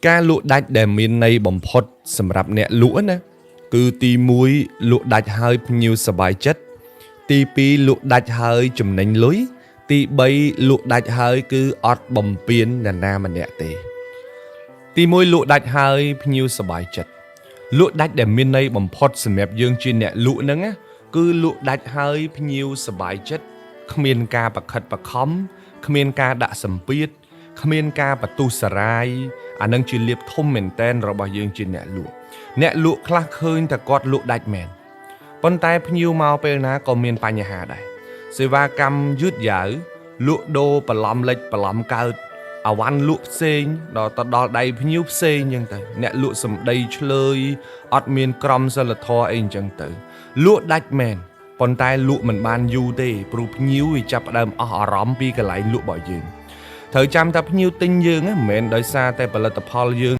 ការលក់ដាច់ដែលមានន័យបំផុតសម្រាប់អ្នកលក់ណាគឺទី1លក់ដាច់ហើយភ្ញៀវសប្បាយចិត្តទី2លក់ដាច់ហើយចំណេញលុយទី3លក់ដាច់ហើយគឺអត់បំពេញនរណាម្នាក់ទេទី1លក់ដាច់ហើយភ្ញៀវសប្បាយចិត្តលក់ដាច់ដែលមានន័យបំផុតសម្រាប់យើងជាអ្នកលក់ហ្នឹងណាគឺលក់ដាច់ហើយភ្ញៀវសប្បាយចិត្តគ្មានការបខិតបខំគ្មានការដាក់សម្ពាធគ្មានការបន្ទុះសារាយអានឹងជាលៀបធំមែនតែនរបស់យើងជាអ្នកលក់ខ្លះឃើញតែគាត់លក់ដាច់មែនប៉ុន្តែភ្ញៀវមកពេលណាក៏មានបញ្ហាដែរសេវាកម្មយឺតយ៉ាវលក់ដូរបន្លំលិចបន្លំកើតអាវ៉ាន់លក់ផ្សេងដល់ទៅដល់ដៃភ្ញៀវផ្សេងអញ្ចឹងទៅអ្នកលក់សម្ដីឆ្លើយអត់មានក្រមសីលធម៌អីអញ្ចឹងទៅលក់ដាច់មែនប៉ុន្តែលក់មិនបានយូរទេព្រោះភ្ញៀវវាចាប់ផ្ដើមអស់អារម្មណ៍ពីកន្លែងលក់របស់យើងត្រូវចាំថាភ្ញៀវទិញយើងមិនមែនដោយសារតែផលិតផលយើង